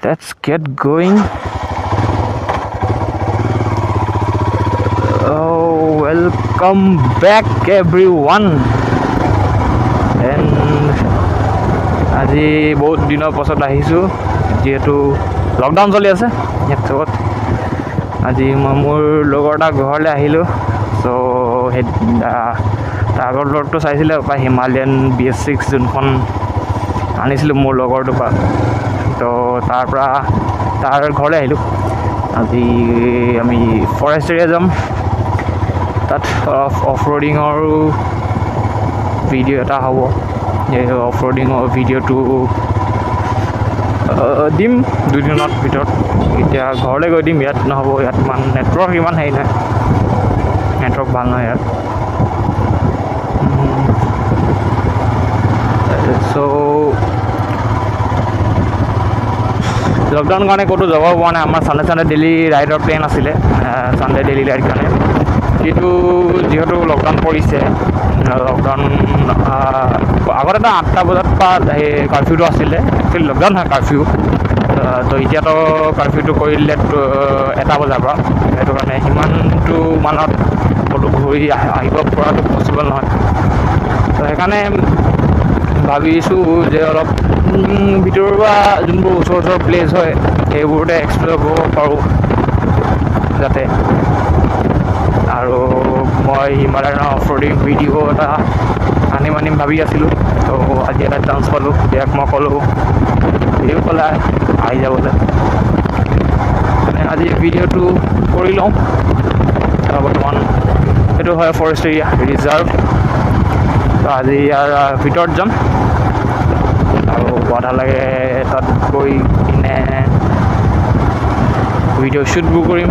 let's get going. Oh, welcome back everyone. And আজি বহুত দিনৰ পাছত আহিছোঁ যিহেতু লকডাউন চলি আছে ইয়াত আজি মই মোৰ লগৰ এটা ঘৰলৈ আহিলোঁ চ' সেই তাৰ আগৰ লগটো চাইছিলে হিমালয়ান BS6 যোনখন আনিছিলোঁ মোৰ লগৰটোৰ পৰা তো তাৰ ঘৰলৈ আহিলোঁ আজি আমি ফৰেষ্ট এৰিয়া যাম তাত অফৰোডিঙৰো ভিডিঅ' এটা হ'ব এই অফৰোডিঙৰ ভিডিঅ'টো দিম দুদিনৰ ভিতৰত এতিয়া ঘৰলৈ গৈ দিম ইয়াত নহ'ব ইয়াত নেটৱৰ্ক ইমান হেৰি নাই নেটৱৰ্ক ভাল নহয় ইয়াত চ' লকডাউন কাৰণে ক'তো যাব পৰা নাই আমাৰ চানডে ডেইলি ৰাইডৰ প্লেন আছিলে চানডে ডেইলি ৰাইড কাৰণে কিন্তু যিহেতু লকডাউন পৰিছে লকডাউন আগত এটা 8টা বজাত পৰা সেই কাৰ্ফিউটো আছিলে একচুৱেলি লকডাউন হয় কাৰ্ফিউ তো এতিয়াতো কাৰ্ফিউটো কৰি দিলে 1টা বজাৰ পৰা সেইটো কাৰণে সিমানটো মানত ক'তো ঘূৰি আহিব পৰাটো পচিবল নহয় তো সেইকাৰণে ভাবিছোঁ যে অলপ ভিতৰৰ পৰা যোনবোৰ ওচৰ প্লেচ হয় সেইবোৰতে এক্সপ্ল'ৰ কৰিব পাৰোঁ যাতে আৰু মই হিমালয়ানৰ অফৰোডিং ভিডিঅ' এটা আনিম ভাবি আছিলোঁ তো আজি এটা চান্স পালোঁ ইয়াক মই ক'লোঁ ভিডিঅ' ক'লে আহি যাবলৈ মানে আজি ভিডিঅ'টো কৰি লওঁ বৰ্তমান এইটো হয় ফৰেষ্ট এৰিয়া ৰিজাৰ্ভ তো আজি ইয়াৰ ভিতৰত যাম আৰু কথা লাগে তাত গৈ কিনে ভিডিঅ' শ্বুটবোৰ কৰিম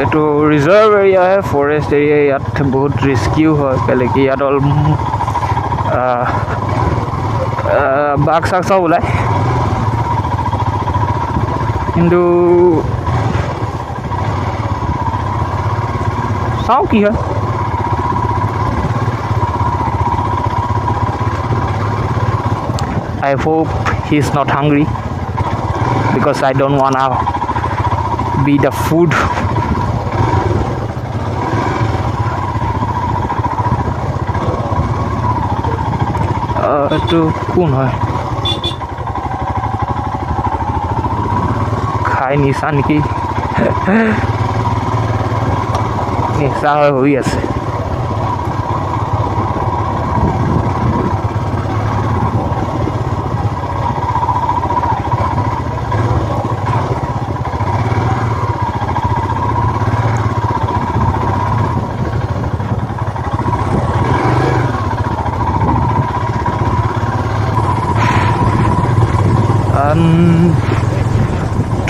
এইটো ৰিজাৰ্ভ এৰিয়া হয় ফৰেষ্ট এৰিয়া ইয়াত বহুত ৰিস্কিও হয় কেলৈ কি ইয়াত বাঘ চাঘ চব ওলায় কিন্তু চাওঁ কি হয় I hope he's not hungry because I don't wanna be the food এইটো কোন হয় খাই নিচা নেকি নিচা হৈ আছে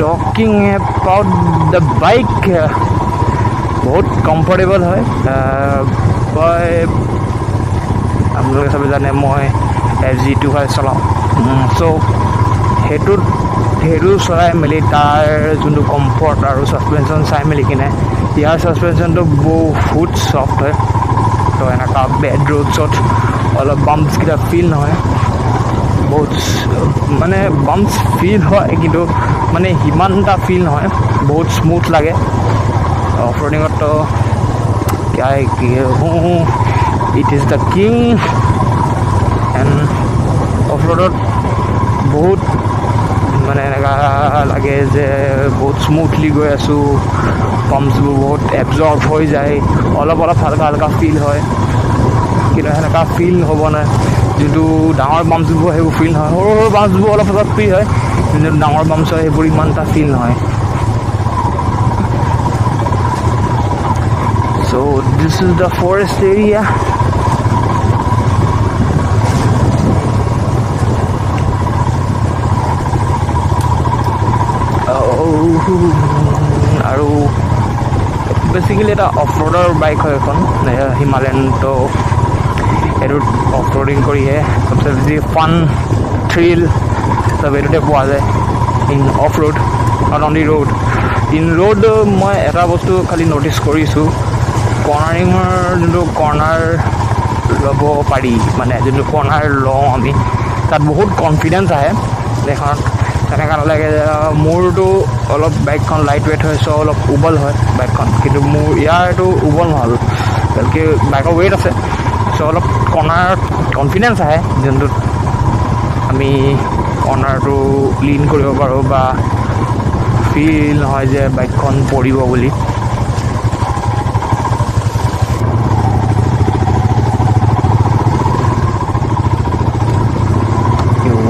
talking about the bike बहुत कम्फर्टेबल है মই আপোনালোকে সবে জানে মই FG25 চলাওঁ চ' সেইটো চলাই মেলি তাৰ যোনটো কমফৰ্ট আৰু ছাছপেনশ্যন চাই মেলি কিনে ইয়াৰ ছাছপেনশ্যনটো বহুত ছফ্ট হয় তো এনেকুৱা বেড ৰোডছত অলপ বাম্পছকেইটা ফিল নহয় বহুত মানে বাম্পছ ফিল হয় কিন্তু মানে সিমানটা ফিল নহয় বহুত স্মুথ লাগে অফৰোডিঙত it is the king and অফৰোডত বহুত মানে এনেকুৱা লাগে যে বহুত স্মুথলি গৈ আছোঁ পাম্পছবোৰ বহুত এবজৰ্ব হৈ যায় অলপ হালকা ফিল হয় কিন্তু সেনেকুৱা ফিল হ'ব নাই যোনটো ডাঙৰ বাম্পছবোৰ সেইবোৰ ফিল নহয় সৰু বাম্পছবোৰ অলপ ফিল হয় কিন্তু ডাঙৰ বাম্পছ হয় সেইবোৰ ইমান এটা ফিল নহয় so this is the forest area oh আৰু বেচিকেলি এটা অফৰোডৰ বাইক হয় এখন হিমালয়ান তো এইটোত অফৰোডিং কৰিহে চবচে বেছি ফান থ্ৰিল চব এইটোতে পোৱা যায় in of road not only road in road মই এটা বস্তু খালি ন'টিছ কৰিছোঁ কৰ্ণাৰিঙৰ যোনটো কৰ্ণাৰ ল'ব পাৰি মানে যোনটো কৰ্ণাৰ লওঁ আমি তাত বহুত কনফিডেঞ্চ আহে এইখনত তেনেকুৱা নালাগে মোৰতো অলপ বাইকখন লাইট ৱেইট হয় চ' অলপ উবল হয় বাইকখন কিন্তু মোৰ ইয়াৰটো উবল নহ'ল বলকি বাইকৰ ৱেইট আছে চ' অলপ কৰ্ণাৰত কনফিডেঞ্চ আহে যোনটোত আমি কৰ্ণাৰটো লিন কৰিব পাৰোঁ বা ফিল নহয় যে বাইকখন পৰিব বুলি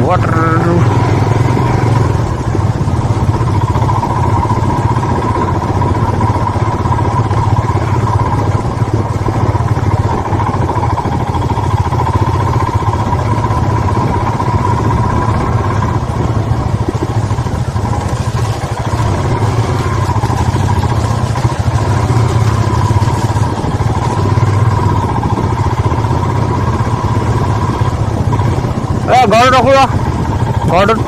water ঘৰত ৰখো ঘৰটোত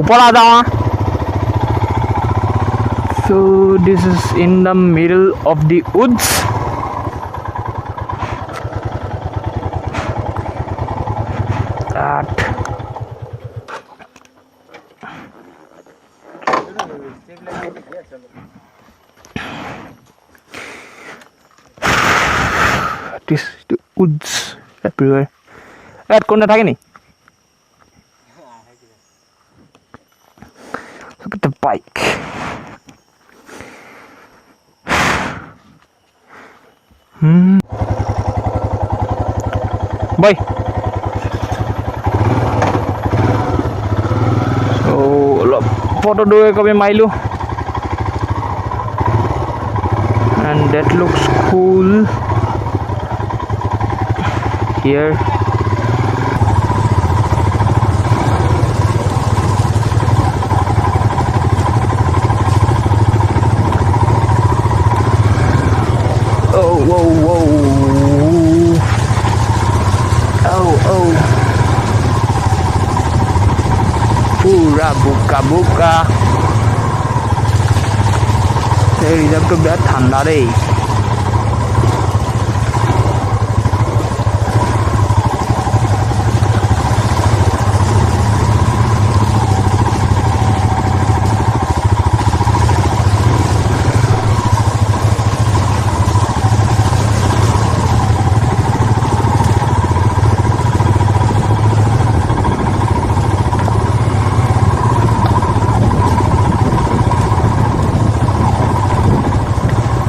ওপৰ आ जाओ so this is in the middle of the woods that this the woods everywhere at কোন থাকে নি look at the bike boy so photo do kabe mailu and that looks cool here oh whoa whoa oh pura buka buka এই reserve তো বিরাট ঠান্ডা রে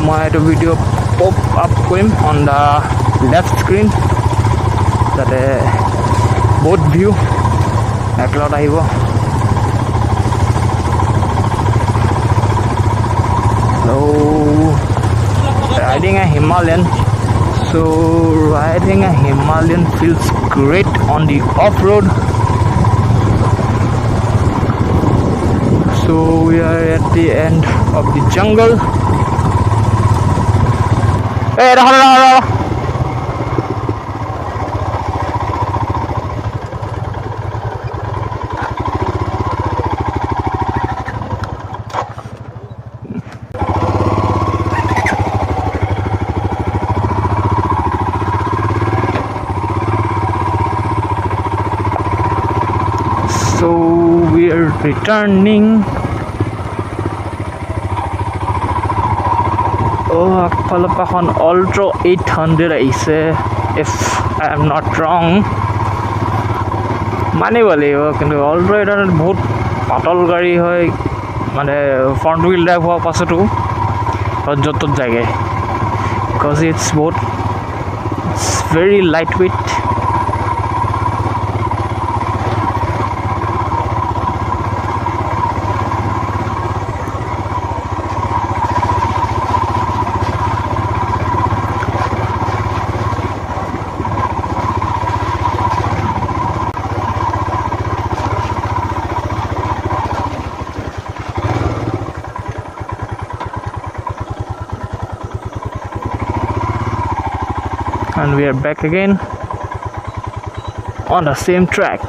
মই এইটো video pop up কৰিম অন দা লেফট স্ক্ৰীন যাতে বহুত ভিউ একেলত আহিব so riding a Himalayan feels great on the off-road so we are at the end of the jungle hey raha so we are returning আগফালৰ পৰা এখন অল্ট্ৰ 800 আহিছে if I am not wrong মানিব লাগিব কিন্তু অল্ট্ৰ 800 বহুত পাতল গাড়ী হয় মানে ফ্ৰণ্ট হুইল ড্ৰাইভ হোৱাৰ পাছতো য'ত যায়গৈ because it's very light weight we are back again on the same track.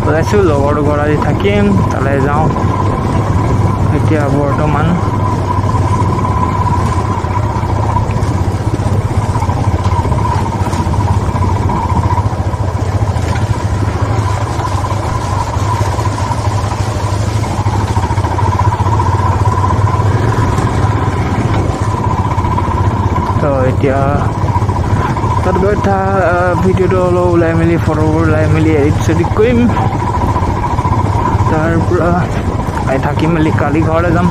ওলাইছোঁ লগৰ ঘৰ আজি থাকিম, তালৈ যাওঁ এতিয়া বৰ্তমান। তো এতিয়া তাত গৈ ভিডিঅ'টো অলপ ওলাই মেলি ফটোবোৰ ওলাই মেলি এডিট চেডিট কৰিম, তাৰ পৰা থাকি মেলি কালি ঘৰলৈ যাম।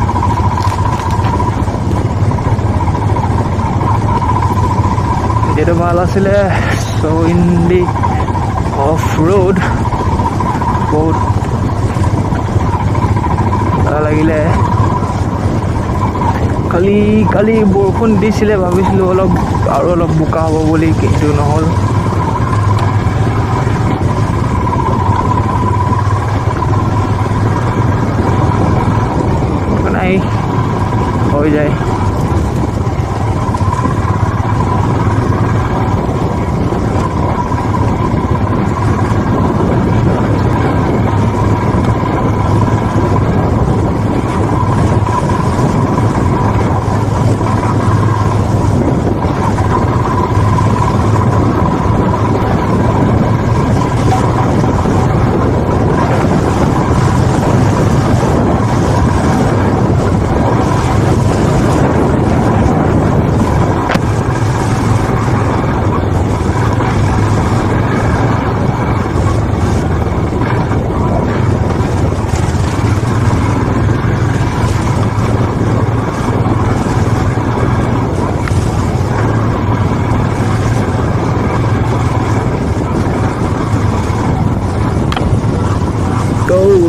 ভিডিঅ'টো ভাল আছিলে। চ' ইন দি অফ ৰোড বহুত ভাল লাগিলে। কালি বৰষুণ দিছিলে, ভাবিছিলোঁ অলপ বোকা হ'ব বুলি, কিন্তু নহ'ল। নাই, হৈ যায়।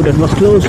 that was close.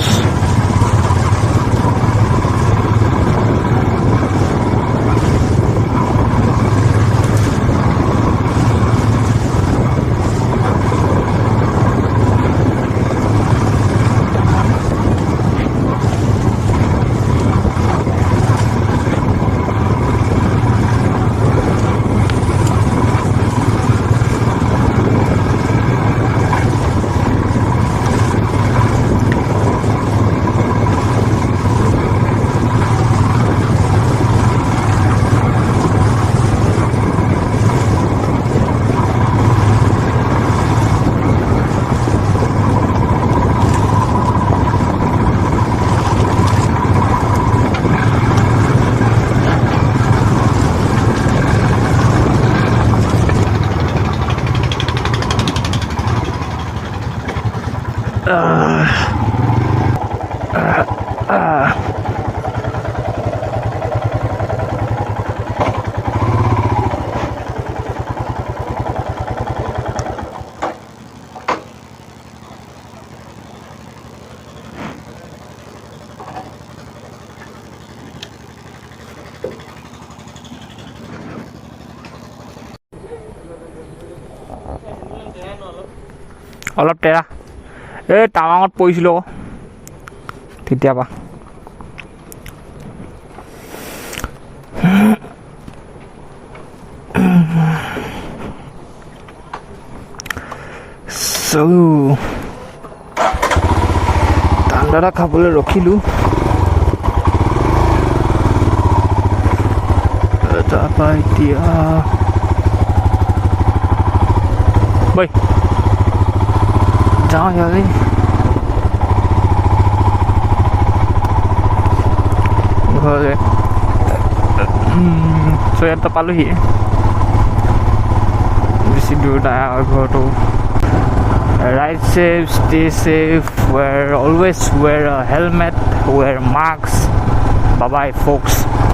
অলপ টেৰা এই টাৱাঙত পৰিছিলোঁ আকৌ তেতিয়াবা ঠাণ্ডা এটা খাবলৈ ৰখিলোঁ তাৰপৰা এতিয়া বৈ যাওঁ জলদি ঘৰলৈ ইয়াত পালোহি বেছি দূৰ নাই আৰু ঘৰটো Ride safe, stay safe, always wear a helmet, wear masks. Bye bye folks.